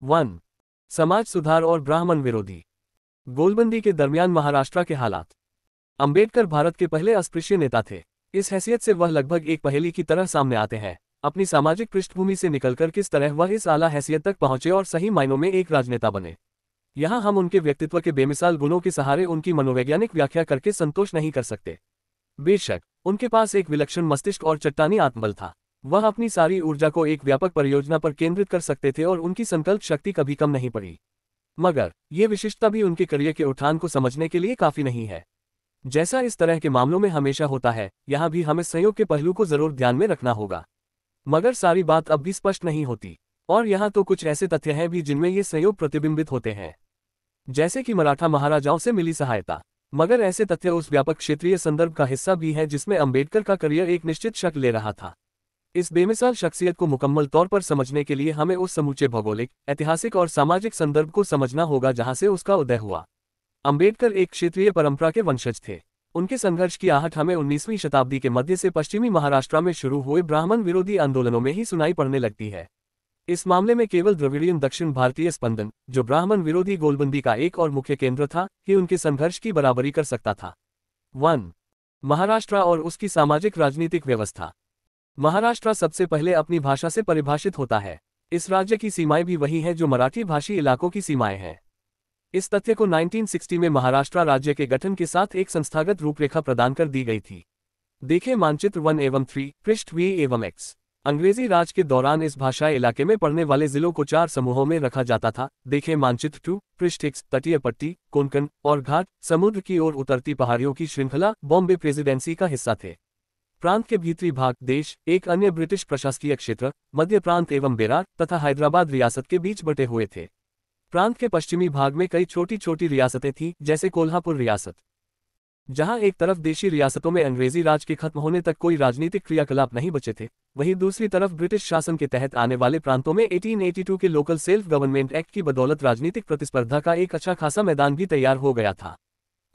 1. समाज सुधार और ब्राह्मण विरोधी। गोलबंदी के दरमियान महाराष्ट्र के हालात। अंबेडकर भारत के पहले अस्पृश्य नेता थे। इस हैसियत से वह लगभग एक पहेली की तरह सामने आते हैं। अपनी सामाजिक पृष्ठभूमि से निकलकर किस तरह वह इस आला हैसियत तक पहुंचे और सही मायनों में एक राजनेता बने, यहां हम उनके व्यक्तित्व के बेमिसाल गुणों के सहारे उनकी मनोवैज्ञानिक व्याख्या करके संतोष नहीं कर सकते। बेशक उनके पास एक विलक्षण मस्तिष्क और चट्टानी आत्मबल था। वह अपनी सारी ऊर्जा को एक व्यापक परियोजना पर केंद्रित कर सकते थे और उनकी संकल्प शक्ति कभी कम नहीं पड़ी। मगर यह विशिष्टता भी उनके करियर के उठान को समझने के लिए काफी नहीं है। जैसा इस तरह के मामलों में हमेशा होता है, यहाँ भी हमें संयोग के पहलू को जरूर ध्यान में रखना होगा। मगर सारी बात अब भी स्पष्ट नहीं होती, और यहाँ तो कुछ ऐसे तथ्य हैं भी जिनमें ये संयोग प्रतिबिंबित होते हैं, जैसे कि मराठा महाराजाओं से मिली सहायता। मगर ऐसे तथ्य उस व्यापक क्षेत्रीय संदर्भ का हिस्सा भी हैं जिसमें अंबेडकर का करियर एक निश्चित शक्ल ले रहा था। इस बेमिसाल शख्सियत को मुकम्मल तौर पर समझने के लिए हमें उस समूचे भौगोलिक, ऐतिहासिक और सामाजिक संदर्भ को समझना होगा जहां से उसका उदय हुआ। अंबेडकर एक क्षेत्रीय परंपरा के वंशज थे। उनके संघर्ष की आहट हमें 19वीं शताब्दी के मध्य से पश्चिमी महाराष्ट्र में शुरू हुए ब्राह्मण विरोधी आंदोलनों में ही सुनाई पड़ने लगती है। इस मामले में केवल द्रविड़ियन दक्षिण भारतीय स्पंदन, जो ब्राह्मण विरोधी गोलबंदी का एक और मुख्य केंद्र था, कि उनके संघर्ष की बराबरी कर सकता था। 1. महाराष्ट्र और उसकी सामाजिक राजनीतिक व्यवस्था। महाराष्ट्र सबसे पहले अपनी भाषा से परिभाषित होता है। इस राज्य की सीमाएं भी वही हैं जो मराठी भाषी इलाकों की सीमाएं हैं। इस तथ्य को 1960 में महाराष्ट्र राज्य के गठन के साथ एक संस्थागत रूपरेखा प्रदान कर दी गई थी। देखें मानचित्र 1 एवं 3, पृष्ठ V एवं X। अंग्रेजी राज के दौरान इस भाषा इलाके में पड़ने वाले जिलों को 4 समूहों में रखा जाता था। देखें मानचित्र 2, पृष्ठ X। तटीय पट्टी, कोंकण और घाट, समुद्र की ओर उतरती पहाड़ियों की श्रृंखला बॉम्बे प्रेसिडेंसी का हिस्सा थे। प्रांत के भीतरी भाग, देश, एक अन्य ब्रिटिश प्रशासकीय क्षेत्र, मध्य प्रांत एवं बेरार तथा हैदराबाद रियासत के बीच बटे हुए थे। प्रांत के पश्चिमी भाग में कई छोटी छोटी रियासतें थीं, जैसे कोल्हापुर रियासत, जहां एक तरफ देशी रियासतों में अंग्रेजी राज के खत्म होने तक कोई राजनीतिक क्रियाकलाप नहीं बचे थे, वहीं दूसरी तरफ ब्रिटिश शासन के तहत आने वाले प्रांतों में 1882 के लोकल सेल्फ गवर्नमेंट एक्ट की बदौलत राजनीतिक प्रतिस्पर्धा का एक अच्छा खासा मैदान भी तैयार हो गया था।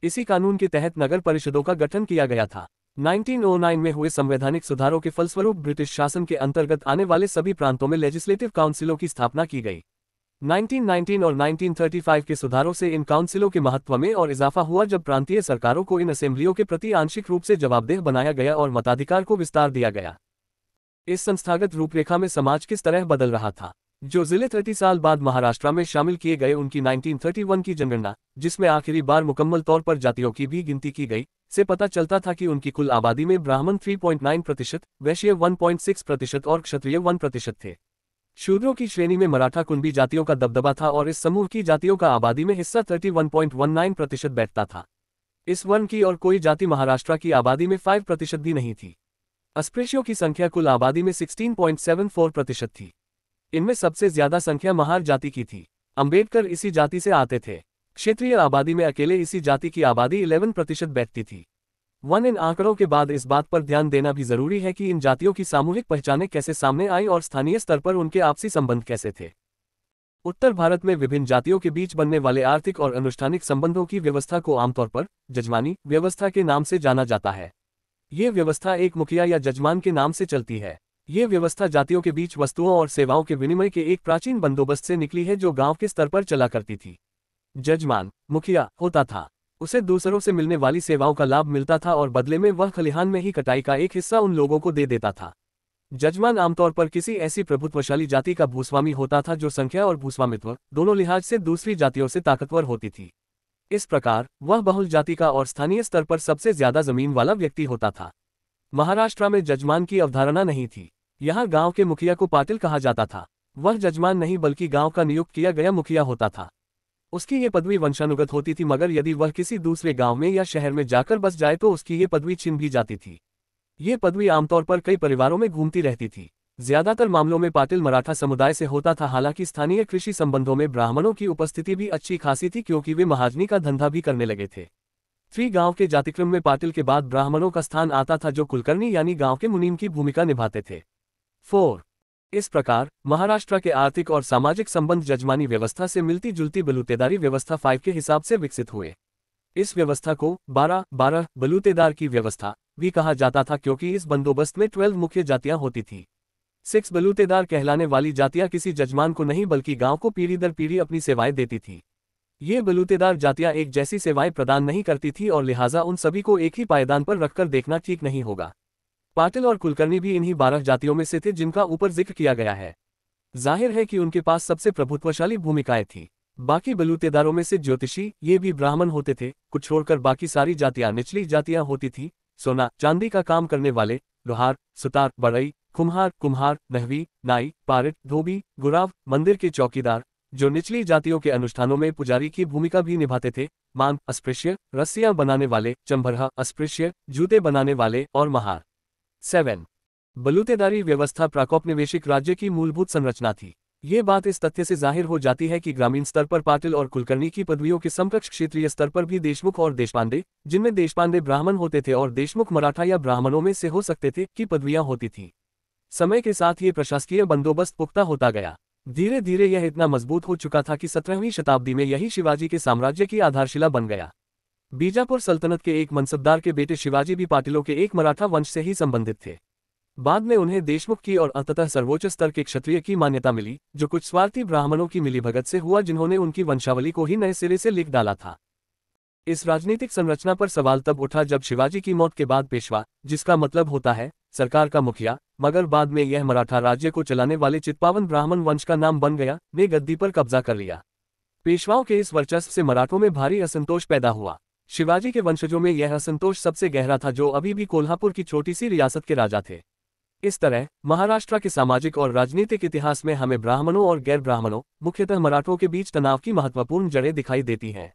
इसी कानून के तहत नगर परिषदों का गठन किया गया था। 1909 में हुए संवैधानिक सुधारों के फलस्वरूप ब्रिटिश शासन के अंतर्गत आने वाले सभी प्रांतों में लेजिस्लेटिव काउंसिलों की स्थापना की गई। 1919 और 1935 के सुधारों से इन काउंसिलों के महत्व में और इजाफा हुआ, जब प्रांतीय सरकारों को इन असेंबलियों के प्रति आंशिक रूप से जवाबदेह बनाया गया और मताधिकार को विस्तार दिया गया। इस संस्थागत रूपरेखा में समाज किस तरह बदल रहा था। जो जिले 30 साल बाद महाराष्ट्र में शामिल किए गए, उनकी 1931 की जनगणना, जिसमें आखिरी बार मुकम्मल तौर पर जातियों की भी गिनती की गई, से पता चलता था कि उनकी कुल आबादी में ब्राह्मण 3.9%, वैश्य 1.6% और क्षत्रिय 1% थे। शूद्रों की श्रेणी में मराठा कुंभी जातियों का दबदबा था और इस समूह की जातियों का आबादी में हिस्सा 31.19% बैठता था। इस वर्ण की और कोई जाति महाराष्ट्र की आबादी में 5% भी नहीं थी। अस्पृश्यों की संख्या कुल आबादी में 16.74% थी। इनमें सबसे ज्यादा संख्या महार जाति की थी। अंबेडकर इसी जाति से आते थे। क्षेत्रीय आबादी में अकेले इसी जाति की आबादी 11% बैठती थी। इन आंकड़ों के बाद इस बात पर ध्यान देना भी जरूरी है कि इन जातियों की सामूहिक पहचानें कैसे सामने आई और स्थानीय स्तर पर उनके आपसी संबंध कैसे थे। उत्तर भारत में विभिन्न जातियों के बीच बनने वाले आर्थिक और अनुष्ठानिक संबंधों की व्यवस्था को आमतौर पर जजमानी व्यवस्था के नाम से जाना जाता है। ये व्यवस्था एक मुखिया या जजमान के नाम से चलती है। ये व्यवस्था जातियों के बीच वस्तुओं और सेवाओं के विनिमय के एक प्राचीन बंदोबस्त से निकली है, जो गांव के स्तर पर चला करती थी। जजमान मुखिया होता था, उसे दूसरों से मिलने वाली सेवाओं का लाभ मिलता था और बदले में वह खलिहान में ही कटाई का एक हिस्सा उन लोगों को दे देता था। जजमान आमतौर पर किसी ऐसी प्रभुत्वशाली जाति का भूस्वामी होता था जो संख्या और भूस्वामित्व दोनों लिहाज से दूसरी जातियों से ताकतवर होती थी। इस प्रकार वह बहुल जाति का और स्थानीय स्तर पर सबसे ज्यादा जमीन वाला व्यक्ति होता था। महाराष्ट्र में जजमान की अवधारणा नहीं थी। यहाँ गांव के मुखिया को पाटिल कहा जाता था। वह जजमान नहीं बल्कि गांव का नियुक्त किया गया मुखिया होता था। उसकी ये पदवी वंशानुगत होती थी, मगर यदि वह किसी दूसरे गांव में या शहर में जाकर बस जाए तो उसकी ये पदवी छिन भी जाती थी। ये पदवी आमतौर पर कई परिवारों में घूमती रहती थी। ज्यादातर मामलों में पाटिल मराठा समुदाय से होता था। हालांकि स्थानीय कृषि संबंधों में ब्राह्मणों की उपस्थिति भी अच्छी खासी थी, क्योंकि वे महाजनी का धंधा भी करने लगे थे। 3 गांव के जातिक्रम में पाटिल के बाद ब्राह्मणों का स्थान आता था, जो कुलकर्णी यानी गांव के मुनीम की भूमिका निभाते थे। 4. इस प्रकार महाराष्ट्र के आर्थिक और सामाजिक संबंध जजमानी व्यवस्था से मिलती जुलती बलूतेदारी व्यवस्था 5 के हिसाब से विकसित हुए। इस व्यवस्था को 12 बलूतेदार की व्यवस्था भी कहा जाता था, क्योंकि इस बंदोबस्त में 12 मुख्य जातियां होती थी। 6 बलूतेदार कहलाने वाली जातियां किसी जजमान को नहीं बल्कि गांव को पीढ़ी दर पीढ़ी अपनी सेवाएं देती थी। ये बलूतेदार जातियां एक जैसी सेवाएं प्रदान नहीं करती थी और लिहाजा उन सभी को एक ही पायदान पर रखकर देखना ठीक नहीं होगा। पाटिल और कुलकर्णी भी इन्हीं 12 जातियों में से थे जिनका ऊपर जिक्र किया गया है। जाहिर है कि उनके पास सबसे प्रभुत्वशाली भूमिकाएं थीं। बाकी बलूतेदारों में से ज्योतिषी ये भी ब्राह्मण होते थे, कुछ छोड़कर बाकी सारी जातियां निचली जातियां होती थीं। सोना चांदी का काम करने वाले, लोहार, सुतार, बढ़ई, कुम्हार, नहवी, नाई, पारिट, धोबी, गुराव, मंदिर के चौकीदार, जो निचली जातियों के अनुष्ठानों में पुजारी की भूमिका भी निभाते थे, मांग अस्पृश्य, रस्सियां बनाने वाले, चंबरहा अस्पृश्य, जूते बनाने वाले और महार। 7 बलूतेदारी व्यवस्था प्राकौपनिवेशिक राज्य की मूलभूत संरचना थी। ये बात इस तथ्य से जाहिर हो जाती है कि ग्रामीण स्तर पर पाटिल और कुलकर्णी की पदवियों के समकक्ष क्षेत्रीय स्तर पर भी देशमुख और देशपांडे, जिनमें देशपांडे ब्राह्मण होते थे और देशमुख मराठा या ब्राह्मणों में से हो सकते थे, की पदवियां होती थीं। समय के साथ ये प्रशासकीय बंदोबस्त पुख्ता होता गया। धीरे धीरे यह इतना मजबूत हो चुका था कि 17वीं शताब्दी में यही शिवाजी के साम्राज्य की आधारशिला बन गया। बीजापुर सल्तनत के एक मनसबदार के बेटे शिवाजी भी पाटिलों के एक मराठा वंश से ही संबंधित थे। बाद में उन्हें देशमुख की और अंततः सर्वोच्च स्तर के क्षत्रिय की मान्यता मिली, जो कुछ स्वार्थी ब्राह्मणों की मिलीभगत से हुआ जिन्होंने उनकी वंशावली को ही नए सिरे से लिख डाला था। इस राजनीतिक संरचना पर सवाल तब उठा जब शिवाजी की मौत के बाद पेशवा, जिसका मतलब होता है सरकार का मुखिया, मगर बाद में यह मराठा राज्य को चलाने वाले चित्पावन ब्राह्मण वंश का नाम बन गया, ने गद्दी पर कब्जा कर लिया। पेशवाओं के इस वर्चस्व से मराठों में भारी असंतोष पैदा हुआ। शिवाजी के वंशजों में यह असंतोष सबसे गहरा था, जो अभी भी कोल्हापुर की छोटी सी रियासत के राजा थे। इस तरह महाराष्ट्र के सामाजिक और राजनीतिक इतिहास में हमें ब्राह्मणों और गैर ब्राह्मणों, मुख्यतः मराठों के बीच तनाव की महत्वपूर्ण जड़ें दिखाई देती हैं।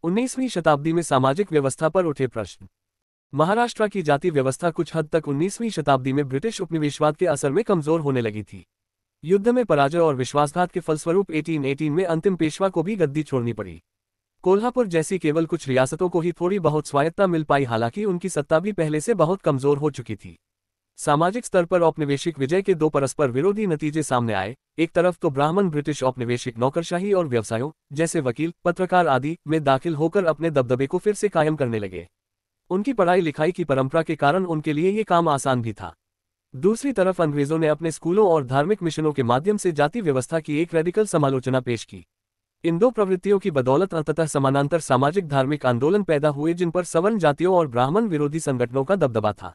19वीं शताब्दी में सामाजिक व्यवस्था पर उठे प्रश्न। महाराष्ट्र की जाति व्यवस्था कुछ हद तक 19वीं शताब्दी में ब्रिटिश उपनिवेशवाद के असर में कमजोर होने लगी थी। युद्ध में पराजय और विश्वासघात के फलस्वरूप 1818 में अंतिम पेशवा को भी गद्दी छोड़नी पड़ी। कोल्हापुर जैसी केवल कुछ रियासतों को ही थोड़ी बहुत स्वायत्तता मिल पाई, हालांकि उनकी सत्ता भी पहले से बहुत कमजोर हो चुकी थी। सामाजिक स्तर पर औपनिवेशिक विजय के दो परस्पर विरोधी नतीजे सामने आए। एक तरफ तो ब्राह्मण ब्रिटिश औपनिवेशिक नौकरशाही और व्यवसायों, जैसे वकील, पत्रकार आदि, में दाखिल होकर अपने दबदबे को फिर से कायम करने लगे। उनकी पढ़ाई लिखाई की परंपरा के कारण उनके लिए ये काम आसान भी था। दूसरी तरफ अंग्रेजों ने अपने स्कूलों और धार्मिक मिशनों के माध्यम से जाति व्यवस्था की एक रेडिकल समालोचना पेश की। इन दो प्रवृत्तियों की बदौलत अंततः समानांतर सामाजिक धार्मिक आंदोलन पैदा हुए, जिन पर सवर्ण जातियों और ब्राह्मण विरोधी संगठनों का दबदबा था।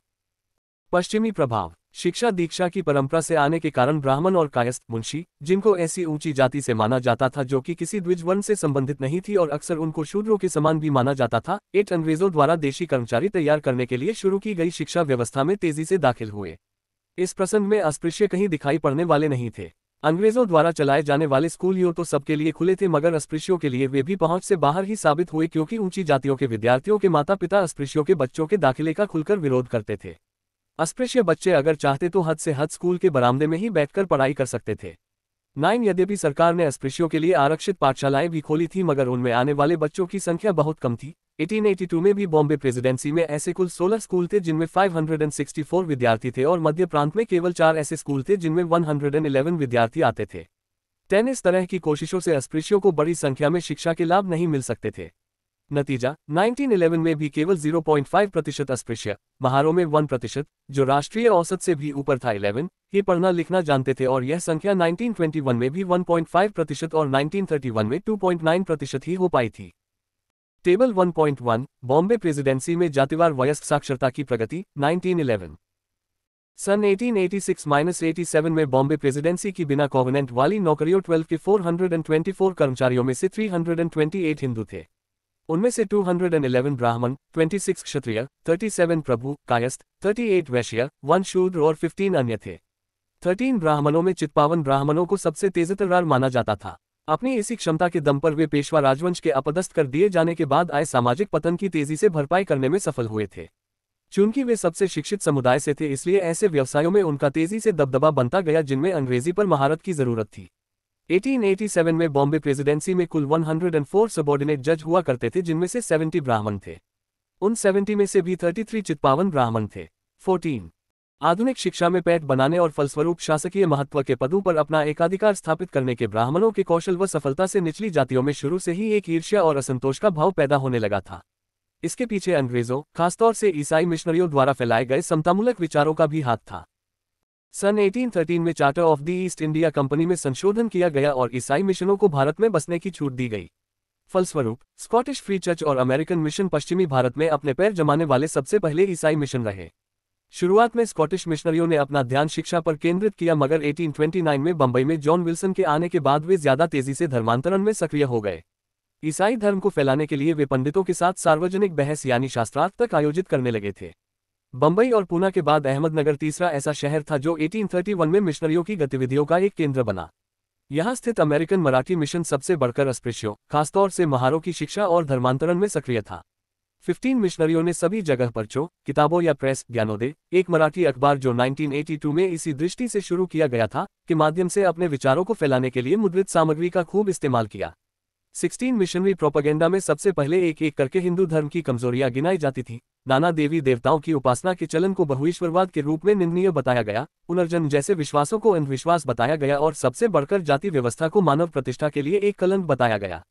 पश्चिमी प्रभाव। शिक्षा दीक्षा की परंपरा से आने के कारण ब्राह्मण और कायस्थ मुंशी, जिनको ऐसी ऊंची जाति से माना जाता था जो कि किसी द्विज वर्ण से संबंधित नहीं थी और अक्सर उनको शूद्रों के समान भी माना जाता था, अंग्रेजों द्वारा देशी कर्मचारी तैयार करने के लिए शुरू की गई शिक्षा व्यवस्था में तेजी से दाखिल हुए। इस प्रसंग में अस्पृश्य कहीं दिखाई पड़ने वाले नहीं थे। अंग्रेजों द्वारा चलाए जाने वाले स्कूल यूं तो सबके लिए खुले थे, मगर अस्पृश्यों के लिए वे भी पहुंच से बाहर ही साबित हुए, क्योंकि ऊंची जातियों के विद्यार्थियों के माता पिता अस्पृश्यों के बच्चों के दाखिले का खुलकर विरोध करते थे। अस्पृश्य बच्चे अगर चाहते तो हद से हद स्कूल के बरामदे में ही बैठकर पढ़ाई कर सकते थे। 9 यद्यपि सरकार ने अस्पृश्यों के लिए आरक्षित पाठशालाएं भी खोली थी, मगर उनमें आने वाले बच्चों की संख्या बहुत कम थी। 1882 में भी बॉम्बे प्रेसिडेंसी में ऐसे कुल 16 स्कूल थे जिनमें 564 विद्यार्थी थे और मध्य प्रांत में केवल 4 ऐसे स्कूल थे जिनमें 111 विद्यार्थी आते थे। इस तरह की कोशिशों से अस्पृश्यों को बड़ी संख्या में शिक्षा के लाभ नहीं मिल सकते थे। नतीजा 1911 में भी केवल 0.5% अस्पृश्य, महारों में 1%, जो राष्ट्रीय औसत से भी ऊपर था 11, ये पढ़ना लिखना जानते थे, और यह संख्या 1921 में भी 1.5% और 1931 में 2.9% ही हो पाई थी। टेबल 1.1 बॉम्बे प्रेसिडेंसी में जातिवार वयस्क साक्षरता की प्रगति 1911। सन 1886-87 में बॉम्बे प्रेसिडेंसी की बिना कोवेनेंट वाली नौकरियों 12 के 424 कर्मचारियों में से 328 हिंदू थे। उनमें से 211 ब्राह्मण, 26 क्षत्रिय, 37 प्रभु कायस्थ, 38 वैश्य, 1 शूद्र और 15 अन्य थे। 13 ब्राह्मणों में चित्पावन ब्राह्मणों को सबसे तेजतर्रार माना जाता था। अपनी इसी क्षमता के दम पर वे पेशवा राजवंश के अपदस्थ कर दिए जाने के बाद आए सामाजिक पतन की तेजी से भरपाई करने में सफल हुए थे। चूंकि वे सबसे शिक्षित समुदाय से थे, इसलिए ऐसे व्यवसायों में उनका तेजी से दबदबा बनता गया जिनमें अंग्रेजी पर महारत की जरूरत थी। 1887 में बॉम्बे प्रेसिडेंसी में कुल 104 सबॉर्डिनेट जज हुआ करते थे, जिनमें से 70 ब्राह्मण थे। उन 70 में से भी 33 चित्पावन ब्राह्मण थे। 14 आधुनिक शिक्षा में पैठ बनाने और फलस्वरूप शासकीय महत्व के पदों पर अपना एकाधिकार स्थापित करने के ब्राह्मणों के कौशल व सफलता से निचली जातियों में शुरू से ही एक ईर्ष्या और असंतोष का भाव पैदा होने लगा था। इसके पीछे अंग्रेजों, खासतौर से ईसाई मिशनरियों द्वारा फैलाए गए समतामूलक विचारों का भी हाथ था। सन 1813 में charter of the east India company में संशोधन किया गया और ईसाई मिशनों को भारत में बसने की छूट दी गई। फलस्वरूप स्कॉटिश फ्री चर्च और अमेरिकन मिशन पश्चिमी भारत में अपने पैर जमाने वाले सबसे पहले ईसाई मिशन रहे। शुरुआत में स्कॉटिश मिशनरियों ने अपना ध्यान शिक्षा पर केंद्रित किया, मगर 1829 में बंबई में जॉन विल्सन के आने के बाद वे ज्यादा तेजी से धर्मांतरण में सक्रिय हो गए। ईसाई धर्म को फैलाने के लिए वे पंडितों के साथ सार्वजनिक बहस यानी शास्त्रार्थ तक आयोजित करने लगे थे। बंबई और पूना के बाद अहमदनगर तीसरा ऐसा शहर था जो 1831 में मिशनरियों की गतिविधियों का एक केंद्र बना। यहां स्थित अमेरिकन मराठी मिशन सबसे बढ़कर अस्पृश्यों, खासतौर से महारों की शिक्षा और धर्मांतरण में सक्रिय था। 15 मिशनरियों ने सभी जगह पर्चों, किताबों या प्रेस ज्ञानोदय, एक मराठी अखबार जो 1982 में इसी दृष्टि से शुरू किया गया था, के माध्यम से अपने विचारों को फैलाने के लिए मुद्रित सामग्री का खूब इस्तेमाल किया। 16 मिशनरी प्रोपेगेंडा में सबसे पहले एक एक करके हिंदू धर्म की कमजोरियां गिनाई जाती थी। नाना देवी देवताओं की उपासना के चलन को बहुईश्वरवाद के रूप में निंदनीय बताया गया, पुनर्जन्म जैसे विश्वासों को अंधविश्वास बताया गया और सबसे बढ़कर जाति व्यवस्था को मानव प्रतिष्ठा के लिए एक कलंक बताया गया।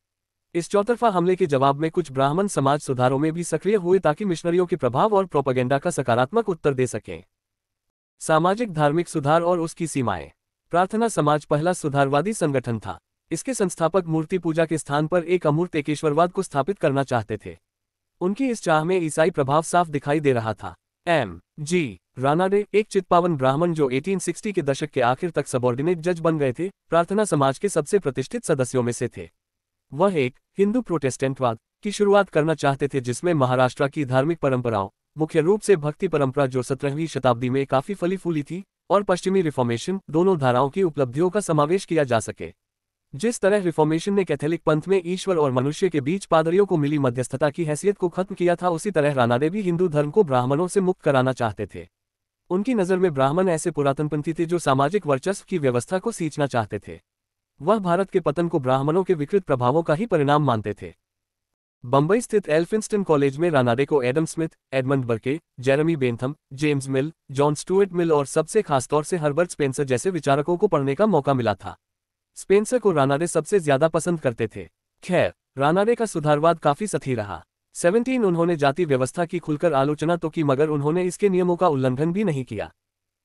इस चौतरफा हमले के जवाब में कुछ ब्राह्मण समाज सुधारों में भी सक्रिय हुए ताकि मिशनरियों के प्रभाव और प्रोपेगेंडा का सकारात्मक उत्तर दे सकें। सामाजिक धार्मिक सुधार और उसकी सीमाएं। प्रार्थना समाज पहला सुधारवादी संगठन था। इसके संस्थापक मूर्ति पूजा के स्थान पर एक अमूर्त एकेश्वरवाद को स्थापित करना चाहते थे। उनकी इस चाह में ईसाई प्रभाव साफ दिखाई दे रहा था। M.G. रानाडे, एक चित्पावन ब्राह्मण जो 1860 के दशक के आखिर तक सबॉर्डिनेट जज बन गए थे, प्रार्थना समाज के सबसे प्रतिष्ठित सदस्यों में से थे। वह एक हिंदू प्रोटेस्टेंटवाद की शुरुआत करना चाहते थे जिसमें महाराष्ट्र की धार्मिक परंपराओं, मुख्य रूप से भक्ति परंपरा जो 17वीं शताब्दी में काफी फली फूली थी, और पश्चिमी रिफॉर्मेशन, दोनों धाराओं की उपलब्धियों का समावेश किया जा सके। जिस तरह रिफॉर्मेशन ने कैथोलिक पंथ में ईश्वर और मनुष्य के बीच पादरियों को मिली मध्यस्थता की हैसियत को खत्म किया था, उसी तरह रानाडे भी हिंदू धर्म को ब्राह्मणों से मुक्त कराना चाहते थे। उनकी नज़र में ब्राह्मण ऐसे पुरातनपंथी थे जो सामाजिक वर्चस्व की व्यवस्था को सींचना चाहते थे। वह भारत के पतन को ब्राह्मणों के विकृत प्रभावों का ही परिणाम मानते थे। बंबई स्थित एल्फिंस्टन कॉलेज में रानाडे को Adam Smith, Edmund Burke, Jeremy Bentham, James Mill, John Stuart Mill और सबसे खासतौर से हर्बर्ट स्पेंसर जैसे विचारकों को पढ़ने का मौका मिला था। स्पेंसर को रानाडे सबसे ज्यादा पसंद करते थे। खैर, रानाडे का सुधारवाद काफी सही रहा। 17 उन्होंने जाति व्यवस्था की खुलकर आलोचना तो की, मगर उन्होंने इसके नियमों का उल्लंघन भी नहीं किया।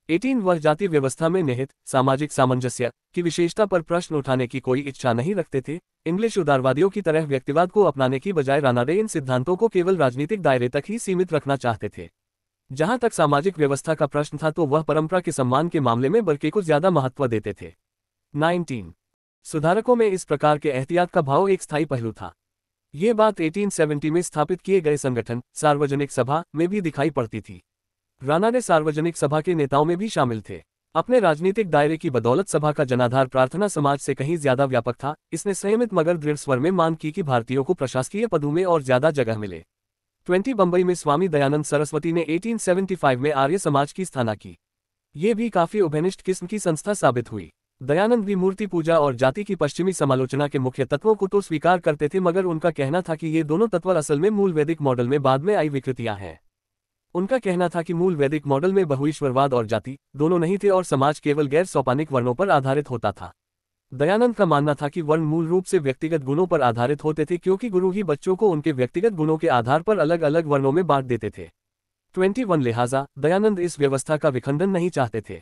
18 वह जाति व्यवस्था में निहित सामाजिक सामंजस्य की विशेषता पर प्रश्न उठाने की कोई इच्छा नहीं रखते थे। इंग्लिश उदारवादियों की तरह व्यक्तिवाद को अपनाने की बजाय रानाडे इन सिद्धांतों को केवल राजनीतिक दायरे तक ही सीमित रखना चाहते थे। जहां तक सामाजिक व्यवस्था का प्रश्न था तो वह परंपरा के सम्मान के मामले में बर्के को ज्यादा महत्व देते थे। 19 सुधारकों में इस प्रकार के एहतियात का भाव एक स्थायी पहलू था। ये बात 1870 में स्थापित किए गए संगठन सार्वजनिक सभा में भी दिखाई पड़ती थी। रानाडे सार्वजनिक सभा के नेताओं में भी शामिल थे। अपने राजनीतिक दायरे की बदौलत सभा का जनाधार प्रार्थना समाज से कहीं ज्यादा व्यापक था। इसने संयमित मगर दृढ़ स्वर में मांग की कि भारतीयों को प्रशासकीय पदों में और ज्यादा जगह मिले। 20 बंबई में स्वामी दयानंद सरस्वती ने 1875 में आर्य समाज की स्थापना की। ये भी काफी उभयनिष्ठ किस्म की संस्था साबित हुई। दयानंद भी मूर्ति पूजा और जाति की पश्चिमी समालोचना के मुख्य तत्वों को तो स्वीकार करते थे, मगर उनका कहना था कि ये दोनों तत्व असल में मूल वैदिक मॉडल में बाद में आई विकृतियां हैं। उनका कहना था कि मूल वैदिक मॉडल में बहुईश्वरवाद और जाति दोनों नहीं थे और समाज केवल गैर सोपानिक वर्णों पर आधारित होता था। दयानंद का मानना था कि वर्ण मूल रूप से व्यक्तिगत गुणों पर आधारित होते थे, क्योंकि गुरु ही बच्चों को उनके व्यक्तिगत गुणों के आधार पर अलग अलग वर्णों में बांट देते थे। 21 लिहाजा दयानंद इस व्यवस्था का विखंडन नहीं चाहते थे।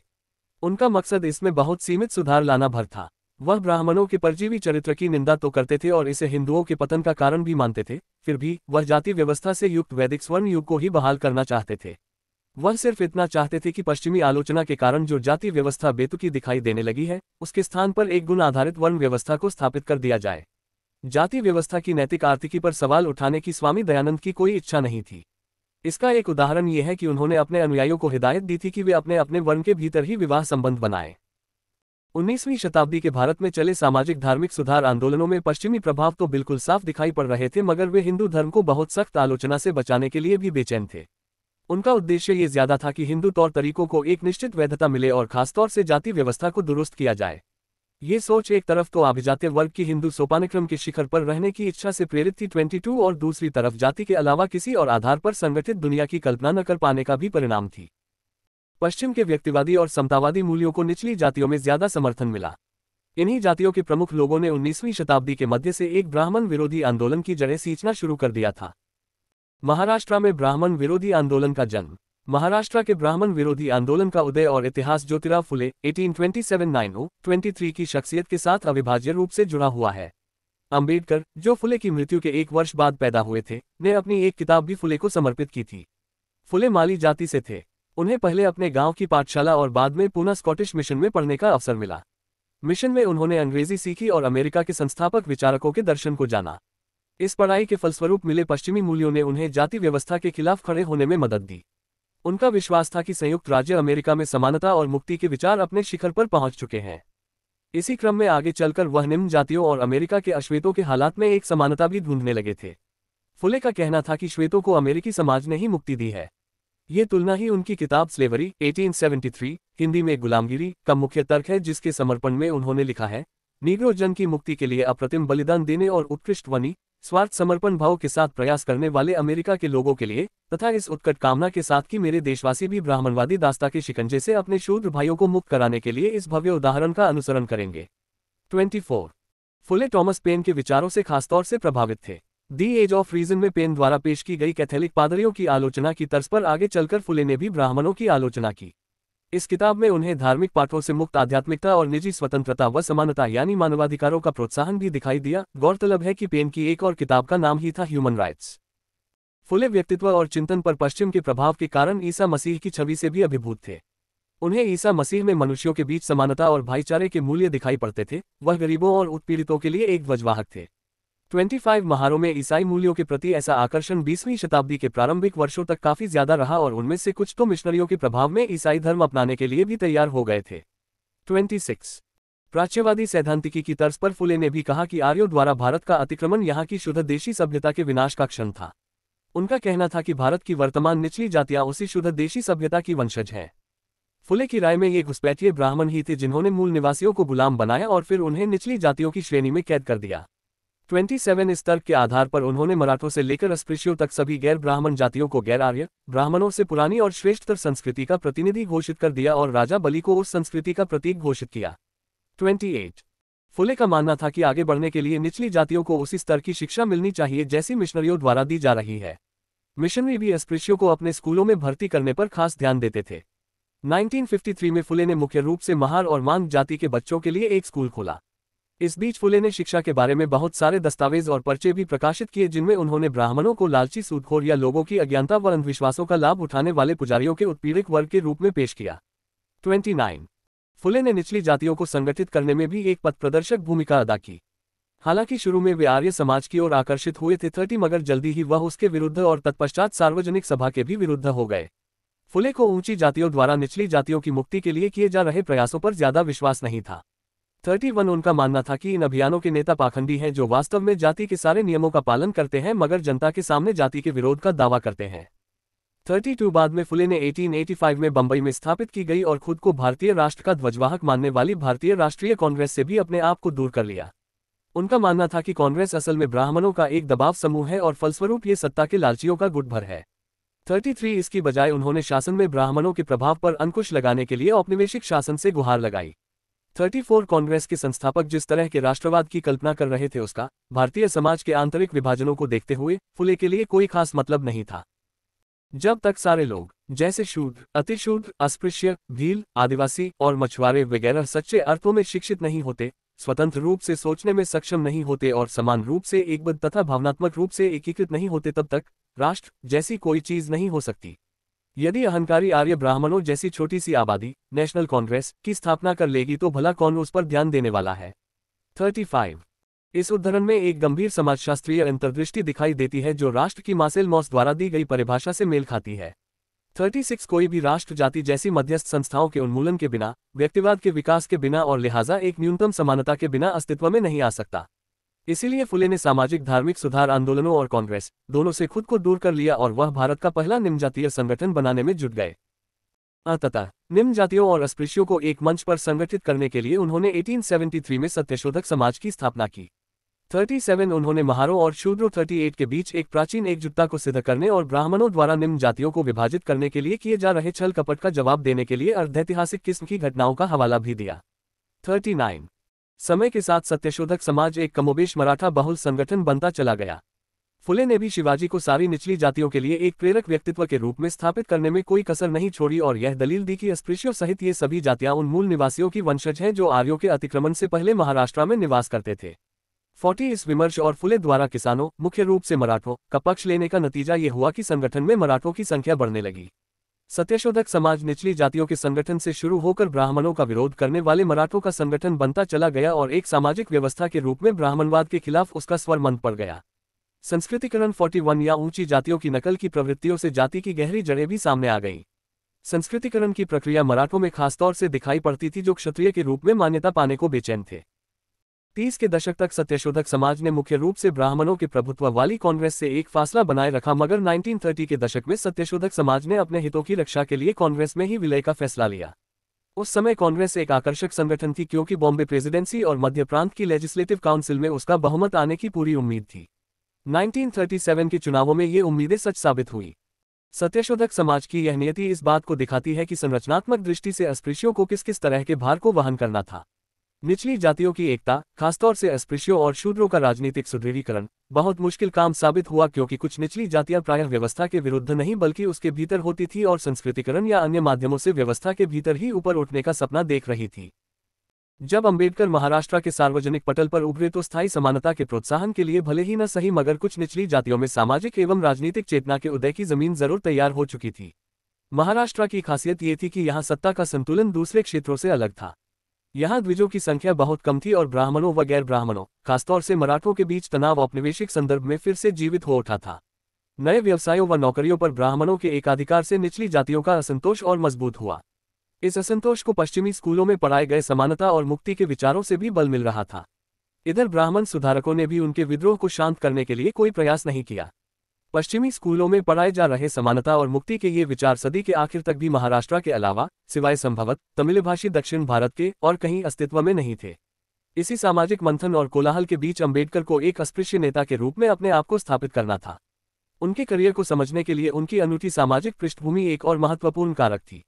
उनका मकसद इसमें बहुत सीमित सुधार लाना भर था। वह ब्राह्मणों के परजीवी चरित्र की निंदा तो करते थे और इसे हिंदुओं के पतन का कारण भी मानते थे, फिर भी वह जाति व्यवस्था से युक्त वैदिक स्वर्ण युग को ही बहाल करना चाहते थे। वह सिर्फ इतना चाहते थे कि पश्चिमी आलोचना के कारण जो जाति व्यवस्था बेतुकी दिखाई देने लगी है, उसके स्थान पर एक गुण आधारित वर्ण व्यवस्था को स्थापित कर दिया जाए। जाति व्यवस्था की नैतिक आर्थिकी पर सवाल उठाने की स्वामी दयानंद की कोई इच्छा नहीं थी। इसका एक उदाहरण यह है कि उन्होंने अपने अनुयायियों को हिदायत दी थी कि वे अपने अपने वर्ण के भीतर ही विवाह संबंध बनाएं। 19वीं शताब्दी के भारत में चले सामाजिक धार्मिक सुधार आंदोलनों में पश्चिमी प्रभाव तो बिल्कुल साफ दिखाई पड़ रहे थे, मगर वे हिंदू धर्म को बहुत सख्त आलोचना से बचाने के लिए भी बेचैन थे। उनका उद्देश्य ये ज्यादा था कि हिंदू तौर तरीकों को एक निश्चित वैधता मिले और खासतौर से जाति व्यवस्था को दुरुस्त किया जाए। ये सोच एक तरफ तो अभिजात्य वर्ग की हिंदू सोपानक्रम के शिखर पर रहने की इच्छा से प्रेरित थी 22 और दूसरी तरफ जाति के अलावा किसी और आधार पर संगठित दुनिया की कल्पना न कर पाने का भी परिणाम थी। पश्चिम के व्यक्तिवादी और समतावादी मूल्यों को निचली जातियों में ज्यादा समर्थन मिला। इन्हीं जातियों के प्रमुख लोगों ने 19वीं शताब्दी के मध्य से एक ब्राह्मण विरोधी आंदोलन की जड़ें सींचना शुरू कर दिया था। महाराष्ट्र में ब्राह्मण विरोधी आंदोलन का जन्म महाराष्ट्र के ब्राह्मण विरोधी आंदोलन का उदय और इतिहास ज्योतिराव फुले 1827-90-23 की शख्सियत के साथ अविभाज्य रूप से जुड़ा हुआ है। अंबेडकर, जो फुले की मृत्यु के एक वर्ष बाद पैदा हुए थे, ने अपनी एक किताब भी फुले को समर्पित की थी। फुले माली जाति से थे। उन्हें पहले अपने गांव की पाठशाला और बाद में पूना स्कॉटिश मिशन में पढ़ने का अवसर मिला। मिशन में उन्होंने अंग्रेजी सीखी और अमेरिका के संस्थापक विचारकों के दर्शन को जाना। इस पढ़ाई के फलस्वरूप मिले पश्चिमी मूल्यों ने उन्हें जाति व्यवस्था के खिलाफ खड़े होने में मदद दी। उनका विश्वास था कि संयुक्त राज्य अमेरिका में समानता और मुक्ति के विचार अपने शिखर पर पहुंच चुके हैं। इसी क्रम में आगे चलकर वह निम्न जातियों और अमेरिका के अश्वेतों के हालात में एक समानता भी ढूंढने लगे थे। फुले का कहना था कि श्वेतों को अमेरिकी समाज ने ही मुक्ति दी है। ये तुलना ही उनकी किताब स्लेवरी 1873, हिंदी में गुलामगिरी, का मुख्य तर्क है, जिसके समर्पण में उन्होंने लिखा है, नीग्रो जन की मुक्ति के लिए अप्रतिम बलिदान देने और उत्कृष्ट वनी स्वार्थ समर्पण भाव के साथ प्रयास करने वाले अमेरिका के लोगों के लिए, तथा इस उत्कट कामना के साथ कि मेरे देशवासी भी ब्राह्मणवादी दास्ता के शिकंजे से अपने शूद्र भाइयों को मुक्त कराने के लिए इस भव्य उदाहरण का अनुसरण करेंगे। 24 फुले टॉमस पेन के विचारों से खासतौर से प्रभावित थे। दी एज ऑफ रीजन में पेन द्वारा पेश की गई कैथोलिक पादरियों की आलोचना की तर्ज पर आगे चलकर फुले ने भी ब्राह्मणों की आलोचना की। इस किताब में उन्हें धार्मिक पाठों से मुक्त आध्यात्मिकता और निजी स्वतंत्रता व समानता यानी मानवाधिकारों का प्रोत्साहन भी दिखाई दिया। गौरतलब है कि पेन की एक और किताब का नाम ही था ह्यूमन राइट्स। फुले व्यक्तित्व और चिंतन पर पश्चिम के प्रभाव के कारण ईसा मसीह की छवि से भी अभिभूत थे। उन्हें ईसा मसीह में मनुष्यों के बीच समानता और भाईचारे के मूल्य दिखाई पड़ते थे। वह गरीबों और उत्पीड़ितों के लिए एक ध्वजवाहक थे। 25 महारों में ईसाई मूल्यों के प्रति ऐसा आकर्षण 20वीं शताब्दी के प्रारंभिक वर्षों तक काफी ज्यादा रहा और उनमें से कुछ तो मिशनरियों के प्रभाव में ईसाई धर्म अपनाने के लिए भी तैयार हो गए थे। 26 प्राच्यवादी सैद्धांतिकी की तर्ज पर फुले ने भी कहा कि आर्यों द्वारा भारत का अतिक्रमण यहाँ की शुद्ध देशी सभ्यता के विनाश का क्षण था। उनका कहना था कि भारत की वर्तमान निचली जातियां उसी शुद्ध देशी सभ्यता की वंशज हैं। फुले की राय में ये घुसपैठिए ब्राह्मण ही थे जिन्होंने मूल निवासियों को गुलाम बनाया और फिर उन्हें निचली जातियों की श्रेणी में कैद कर दिया। 27 इस तर्क के आधार पर उन्होंने मराठों से लेकर अस्पृश्यों तक सभी गैर ब्राह्मण जातियों को गैर आर्य ब्राह्मणों से पुरानी और श्रेष्ठतर संस्कृति का प्रतिनिधि घोषित कर दिया और राजा बलि को उस संस्कृति का प्रतीक घोषित किया। 28 फुले का मानना था कि आगे बढ़ने के लिए निचली जातियों को उसी स्तर की शिक्षा मिलनी चाहिए जैसी मिशनरियों द्वारा दी जा रही है। मिशनरी भी अस्पृश्यों को अपने स्कूलों में भर्ती करने पर खास ध्यान देते थे। 1953 में फुले ने मुख्य रूप से महार और मांग जाति के बच्चों के लिए एक स्कूल खोला। इस बीच फुले ने शिक्षा के बारे में बहुत सारे दस्तावेज और पर्चे भी प्रकाशित किए जिनमें उन्होंने ब्राह्मणों को लालची सूदखोर या लोगों की अज्ञानता व अंधविश्वासों का लाभ उठाने वाले पुजारियों के उत्पीड़ित वर्ग के रूप में पेश किया। 29 फुले ने निचली जातियों को संगठित करने में भी एक पथ प्रदर्शक भूमिका अदा की। हालांकि शुरू में वे आर्य समाज की ओर आकर्षित हुए थे 30 मगर जल्दी ही वह उसके विरुद्ध और तत्पश्चात सार्वजनिक सभा के भी विरुद्ध हो गए। फुले को ऊंची जातियों द्वारा निचली जातियों की मुक्ति के लिए किए जा रहे प्रयासों पर ज्यादा विश्वास नहीं था। 31 उनका मानना था कि इन अभियानों के नेता पाखंडी हैं जो वास्तव में जाति के सारे नियमों का पालन करते हैं मगर जनता के सामने जाति के विरोध का दावा करते हैं। 32 बाद में फुले ने 1885 में बंबई में स्थापित की गई और खुद को भारतीय राष्ट्र का ध्वजवाहक मानने वाली भारतीय राष्ट्रीय कांग्रेस से भी अपने आप को दूर कर लिया। उनका मानना था कि कांग्रेस असल में ब्राह्मणों का एक दबाव समूह है और फलस्वरूप ये सत्ता के लालचियों का गुट भर है। 33 इसकी बजाय उन्होंने शासन में ब्राह्मणों के प्रभाव पर अंकुश लगाने के लिए औपनिवेशिक शासन से गुहार लगाई। 34 कांग्रेस के संस्थापक जिस तरह के राष्ट्रवाद की कल्पना कर रहे थे उसका भारतीय समाज के आंतरिक विभाजनों को देखते हुए फुले के लिए कोई खास मतलब नहीं था। जब तक सारे लोग जैसे शूद्र, अतिशूद्र, अस्पृश्य, भील, आदिवासी और मछुआरे वगैरह सच्चे अर्थों में शिक्षित नहीं होते, स्वतंत्र रूप से सोचने में सक्षम नहीं होते और समान रूप से एकबद्ध तथा भावनात्मक रूप से एकीकृत नहीं होते तब तक राष्ट्र जैसी कोई चीज नहीं हो सकती। यदि अहंकारी आर्य ब्राह्मणों जैसी छोटी सी आबादी नेशनल कांग्रेस की स्थापना कर लेगी तो भला कौन उस पर ध्यान देने वाला है। 35 इस उद्धरण में एक गंभीर समाजशास्त्रीय अंतर्दृष्टि दिखाई देती है जो राष्ट्र की मार्सेल मॉस द्वारा दी गई परिभाषा से मेल खाती है। 36 कोई भी राष्ट्र जाति जैसी मध्यस्थ संस्थाओं के उन्मूलन के बिना, व्यक्तिवाद के विकास के बिना और लिहाजा एक न्यूनतम समानता के बिना अस्तित्व में नहीं आ सकता। इसीलिए फुले ने सामाजिक धार्मिक सुधार आंदोलनों और कांग्रेस दोनों से खुद को दूर कर लिया और वह भारत का पहला निम्न जातीय संगठन बनाने में जुट गए। अंततः निम्न जातियों और अस्पृश्यों को एक मंच पर संगठित करने के लिए उन्होंने 1873 में सत्यशोधक समाज की स्थापना की। 37 उन्होंने महारों और शूद्रों 38 के बीच एक प्राचीन एकजुटता को सिद्ध करने और ब्राह्मणों द्वारा निम्न जातियों को विभाजित करने के लिए किए जा रहे छल कपट का जवाब देने के लिए अर्धैतिहासिक किस्म की घटनाओं का हवाला भी दिया। 39 समय के साथ सत्यशोधक समाज एक कमोबेश मराठा बहुल संगठन बनता चला गया। फुले ने भी शिवाजी को सारी निचली जातियों के लिए एक प्रेरक व्यक्तित्व के रूप में स्थापित करने में कोई कसर नहीं छोड़ी और यह दलील दी कि अस्पृश्यों सहित ये सभी जातियां उन मूल निवासियों की वंशज हैं जो आर्यों के अतिक्रमण से पहले महाराष्ट्र में निवास करते थे। 40 इस विमर्श और फुले द्वारा किसानों, मुख्य रूप से मराठों, का पक्ष लेने का नतीजा ये हुआ कि संगठन में मराठों की संख्या बढ़ने लगी। सत्यशोधक समाज निचली जातियों के संगठन से शुरू होकर ब्राह्मणों का विरोध करने वाले मराठों का संगठन बनता चला गया और एक सामाजिक व्यवस्था के रूप में ब्राह्मणवाद के खिलाफ उसका स्वर मंद पड़ गया। संस्कृतिकरण 41 या ऊंची जातियों की नकल की प्रवृत्तियों से जाति की गहरी जड़ें भी सामने आ गईं। संस्कृतिकरण की प्रक्रिया मराठों में खासतौर से दिखाई पड़ती थी जो क्षत्रिय के रूप में मान्यता पाने को बेचैन थे। 30 के दशक तक सत्यशोधक समाज ने मुख्य रूप से ब्राह्मणों के प्रभुत्व वाली कांग्रेस से एक फासला बनाए रखा, मगर 1930 के दशक में सत्यशोधक समाज ने अपने हितों की रक्षा के लिए कांग्रेस में ही विलय का फैसला लिया। उस समय कांग्रेस एक आकर्षक संगठन थी क्योंकि बॉम्बे प्रेसिडेंसी और मध्य प्रांत की लेजिस्लेटिव काउंसिल में उसका बहुमत आने की पूरी उम्मीद थी। 1937 के चुनावों में ये उम्मीदें सच साबित हुई। सत्यशोधक समाज की यह नियति इस बात को दिखाती है कि संरचनात्मक दृष्टि से अस्पृश्यों को किस किस तरह के भार को वहन करना था। निचली जातियों की एकता, खासतौर से अस्पृश्यों और शूद्रों का राजनीतिक सुदृढ़ीकरण, बहुत मुश्किल काम साबित हुआ क्योंकि कुछ निचली जातियां प्रायः व्यवस्था के विरुद्ध नहीं बल्कि उसके भीतर होती थी और संस्कृतिकरण या अन्य माध्यमों से व्यवस्था के भीतर ही ऊपर उठने का सपना देख रही थी। जब अंबेडकर महाराष्ट्र के सार्वजनिक पटल पर उभरे तो स्थायी समानता के प्रोत्साहन के लिए भले ही न सही मगर कुछ निचली जातियों में सामाजिक एवं राजनीतिक चेतना के उदय की जमीन जरूर तैयार हो चुकी थी। महाराष्ट्र की खासियत ये थी कि यहाँ सत्ता का संतुलन दूसरे क्षेत्रों से अलग था। यहाँ द्विजों की संख्या बहुत कम थी और ब्राह्मणों व गैर ब्राह्मणों, खासतौर से मराठों के बीच तनाव औपनिवेशिक संदर्भ में फिर से जीवित हो उठा था। नए व्यवसायों व नौकरियों पर ब्राह्मणों के एकाधिकार से निचली जातियों का असंतोष और मजबूत हुआ। इस असंतोष को पश्चिमी स्कूलों में पढ़ाए गए समानता और मुक्ति के विचारों से भी बल मिल रहा था। इधर ब्राह्मण सुधारकों ने भी उनके विद्रोह को शांत करने के लिए कोई प्रयास नहीं किया। पश्चिमी स्कूलों में पढ़ाए जा रहे समानता और मुक्ति के ये विचार सदी के आखिर तक भी महाराष्ट्र के अलावा, सिवाय संभवत तमिलभाषी दक्षिण भारत के, और कहीं अस्तित्व में नहीं थे। इसी सामाजिक मंथन और कोलाहल के बीच अंबेडकर को एक अस्पृश्य नेता के रूप में अपने आप को स्थापित करना था। उनके करियर को समझने के लिए उनकी अनूठी सामाजिक पृष्ठभूमि एक और महत्वपूर्ण कारक थी।